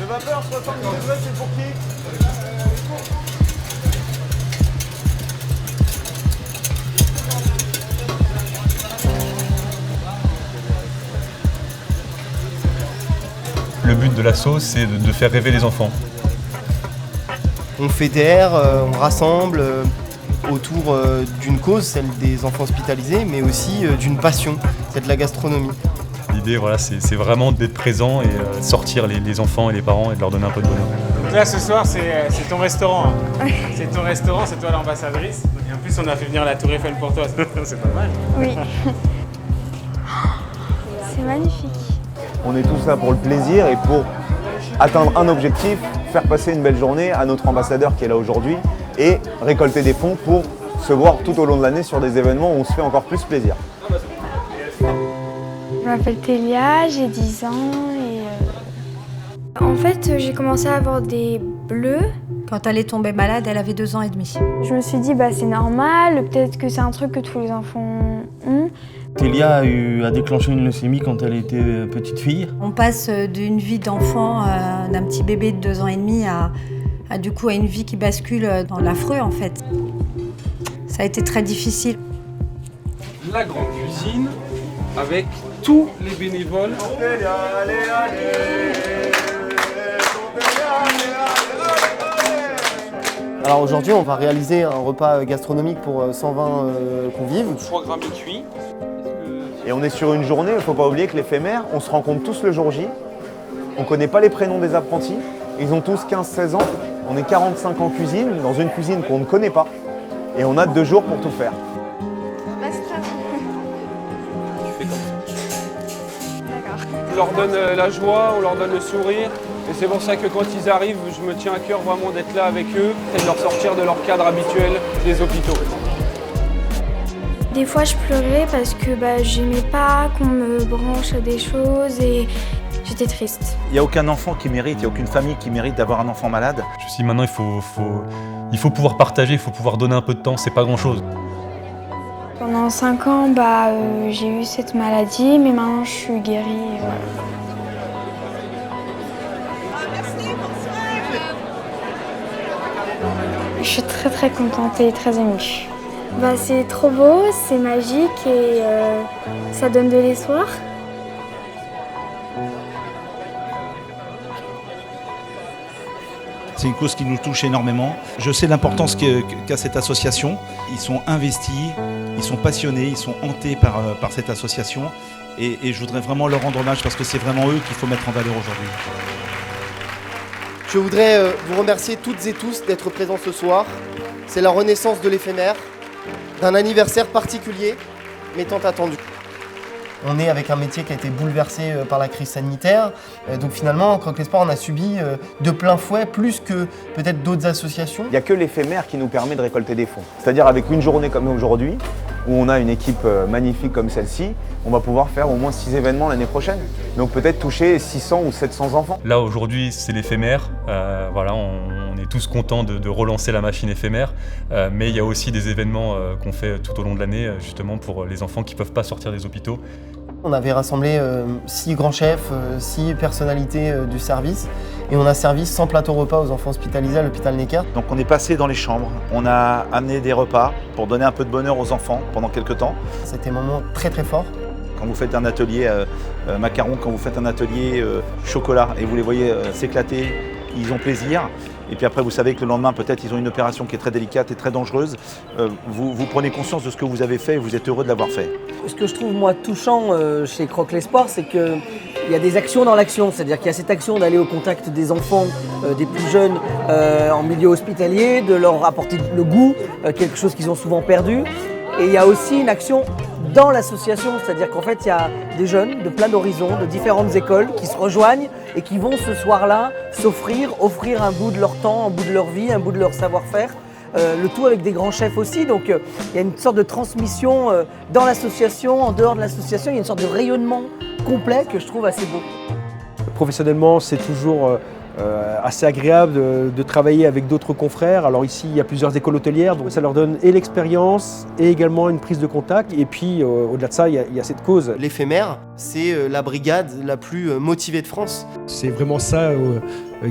Le vapeur 70 degrés, c'est pour qui? Le but de l'asso, c'est de faire rêver les enfants. On fédère, on rassemble autour d'une cause, celle des enfants hospitalisés, mais aussi d'une passion, celle de la gastronomie. L'idée, voilà, c'est vraiment d'être présent et sortir les enfants et les parents et de leur donner un peu de bonheur. Donc là, ce soir, c'est ton restaurant. Hein. C'est ton restaurant, c'est toi l'ambassadrice. Et en plus, on a fait venir la Tour Eiffel pour toi. C'est pas mal. Oui. C'est magnifique. On est tous là pour le plaisir et pour atteindre un objectif, faire passer une belle journée à notre ambassadeur qui est là aujourd'hui et récolter des fonds pour se voir tout au long de l'année sur des événements où on se fait encore plus plaisir. Je m'appelle Télia, j'ai 10 ans et en fait j'ai commencé à avoir des bleus. Quand elle est tombée malade, elle avait 2 ans et demi. Je me suis dit c'est normal, peut-être que c'est un truc que tous les enfants ont. Télia a déclenché une leucémie quand elle était petite fille. On passe d'une vie d'enfant, d'un petit bébé de 2 ans et demi à du coup à une vie qui bascule dans l'affreux en fait. Ça a été très difficile. La grande cuisine avec tous les bénévoles. Alors aujourd'hui, on va réaliser un repas gastronomique pour 120 convives. Foie gras mi-cuit. Et on est sur une journée, il ne faut pas oublier que l'éphémère, on se rencontre tous le jour J. On ne connaît pas les prénoms des apprentis. Ils ont tous 15-16 ans. On est 45 en cuisine, dans une cuisine qu'on ne connaît pas. Et on a 2 jours pour tout faire. On leur donne la joie, on leur donne le sourire. Et c'est pour ça que quand ils arrivent, je me tiens à cœur vraiment d'être là avec eux et de leur sortir de leur cadre habituel des hôpitaux. Des fois je pleurais parce que j'aimais pas qu'on me branche à des choses et j'étais triste. Il n'y a aucun enfant qui mérite, il n'y a aucune famille qui mérite d'avoir un enfant malade. Je me suis dit maintenant il faut pouvoir partager, il faut pouvoir donner un peu de temps, c'est pas grand chose. Pendant 5 ans, j'ai eu cette maladie, mais maintenant je suis guérie. Et voilà. Je suis très très contente et très émue. C'est trop beau, c'est magique et ça donne de l'espoir. C'est une cause qui nous touche énormément. Je sais l'importance qu'a cette association. Ils sont investis, ils sont passionnés, ils sont hantés par cette association. Et je voudrais vraiment leur rendre hommage parce que c'est vraiment eux qu'il faut mettre en valeur aujourd'hui. Je voudrais vous remercier toutes et tous d'être présents ce soir. C'est la renaissance de l'éphémère, d'un anniversaire particulier, mais tant attendu. On est avec un métier qui a été bouleversé par la crise sanitaire. Donc finalement, Croque l'Espoir en a subi de plein fouet, plus que peut-être d'autres associations. Il n'y a que l'éphémère qui nous permet de récolter des fonds. C'est-à-dire avec une journée comme aujourd'hui, où on a une équipe magnifique comme celle-ci, on va pouvoir faire au moins 6 événements l'année prochaine. Donc peut-être toucher 600 ou 700 enfants. Là aujourd'hui c'est l'éphémère, voilà, on est tous contents de relancer la machine éphémère, mais il y a aussi des événements qu'on fait tout au long de l'année justement pour les enfants qui ne peuvent pas sortir des hôpitaux. On avait rassemblé 6 grands chefs, 6 personnalités du service et on a servi 100 plateaux repas aux enfants hospitalisés à l'hôpital Necker. Donc on est passé dans les chambres, on a amené des repas pour donner un peu de bonheur aux enfants pendant quelques temps. C'était un moment très très fort. Quand vous faites un atelier macaron, quand vous faites un atelier chocolat et vous les voyez s'éclater, ils ont plaisir. Et puis après, vous savez que le lendemain, peut-être, ils ont une opération qui est très délicate et très dangereuse. Vous prenez conscience de ce que vous avez fait et vous êtes heureux de l'avoir fait. Ce que je trouve, moi, touchant chez Croque l'Espoir, c'est qu'il y a des actions dans l'action. C'est-à-dire qu'il y a cette action d'aller au contact des enfants, des plus jeunes en milieu hospitalier, de leur apporter le goût, quelque chose qu'ils ont souvent perdu. Et il y a aussi une action dans l'association, c'est-à-dire qu'en fait, il y a des jeunes de plein d'horizons, de différentes écoles qui se rejoignent et qui vont ce soir-là offrir un bout de leur temps, un bout de leur vie, un bout de leur savoir-faire. Le tout avec des grands chefs aussi, donc il y a une sorte de transmission dans l'association, en dehors de l'association, il y a une sorte de rayonnement complet que je trouve assez beau. Professionnellement, c'est toujours assez agréable de travailler avec d'autres confrères. Alors ici, il y a plusieurs écoles hôtelières, donc ça leur donne et l'expérience et également une prise de contact. Et puis, au-delà de ça, il y a cette cause. L'éphémère, c'est la brigade la plus motivée de France. C'est vraiment ça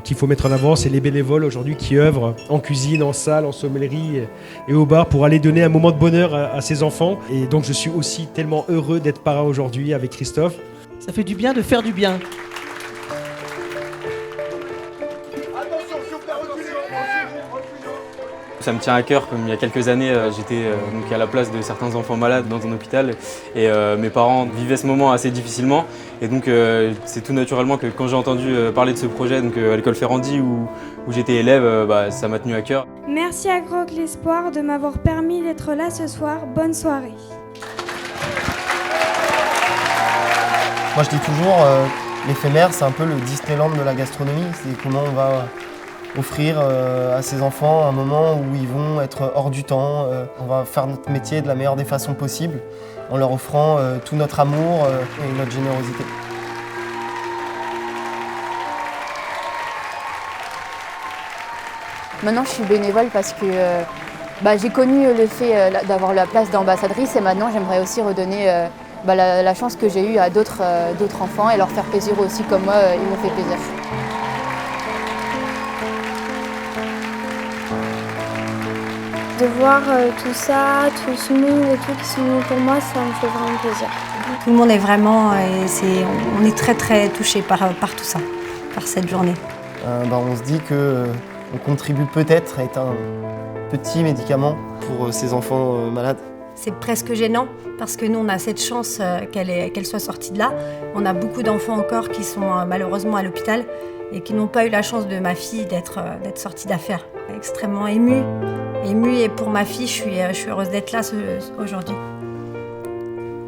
qu'il faut mettre en avant, c'est les bénévoles aujourd'hui qui œuvrent en cuisine, en salle, en sommellerie et au bar pour aller donner un moment de bonheur à ces enfants. Et donc je suis aussi tellement heureux d'être parrain aujourd'hui avec Christophe. Ça fait du bien de faire du bien. Ça me tient à cœur, comme il y a quelques années, j'étais donc à la place de certains enfants malades dans un hôpital et mes parents vivaient ce moment assez difficilement. Et donc c'est tout naturellement que quand j'ai entendu parler de ce projet donc, à l'école Ferrandi où j'étais élève, ça m'a tenu à cœur. Merci à Croque l'Espoir de m'avoir permis d'être là ce soir. Bonne soirée. Moi je dis toujours, l'éphémère c'est un peu le Disneyland de la gastronomie. C'est comment on va offrir à ces enfants un moment où ils vont être hors du temps. On va faire notre métier de la meilleure des façons possibles en leur offrant tout notre amour et notre générosité. Maintenant je suis bénévole parce que j'ai connu le fait d'avoir la place d'ambassadrice et maintenant j'aimerais aussi redonner la chance que j'ai eue à d'autres enfants et leur faire plaisir aussi comme moi, ils m'ont fait plaisir. De voir tout ça, tout ce monde et tout qui sont venus pour moi, ça me fait vraiment plaisir. Tout le monde est vraiment, on est très très touchés par tout ça, par cette journée. On se dit qu'on contribue peut-être à être un petit médicament pour ces enfants malades. C'est presque gênant parce que nous on a cette chance qu'elle soit sortie de là. On a beaucoup d'enfants encore qui sont malheureusement à l'hôpital et qui n'ont pas eu la chance de ma fille d'être sortie d'affaires. Extrêmement émue et pour ma fille, je suis heureuse d'être là aujourd'hui.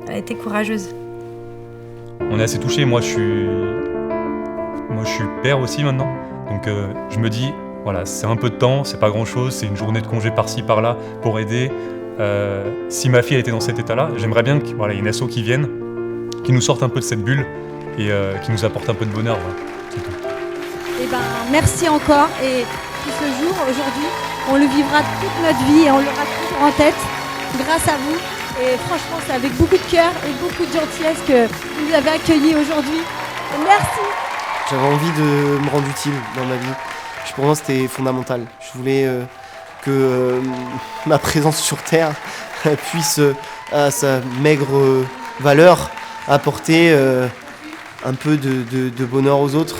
Elle a été courageuse. On est assez touchés. Moi, je suis père aussi maintenant. Donc, je me dis, voilà, c'est un peu de temps, c'est pas grand-chose, c'est une journée de congé par-ci, par-là pour aider. Si ma fille elle était dans cet état-là, j'aimerais bien qu'il y ait une asso qui vienne, qui nous sorte un peu de cette bulle et qui nous apporte un peu de bonheur. Voilà. C'est tout. Merci encore et ce jour, aujourd'hui, on le vivra toute notre vie et on l'aura toujours en tête grâce à vous. Et franchement, c'est avec beaucoup de cœur et beaucoup de gentillesse que vous nous avez accueillis aujourd'hui. Merci. J'avais envie de me rendre utile dans ma vie. Pour moi, c'était fondamental. Je voulais que ma présence sur Terre puisse, à sa maigre valeur, apporter un peu de bonheur aux autres.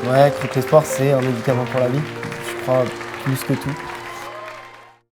Ouais, Croque l'Espoir, c'est un médicament pour la vie. Je crois plus que tout.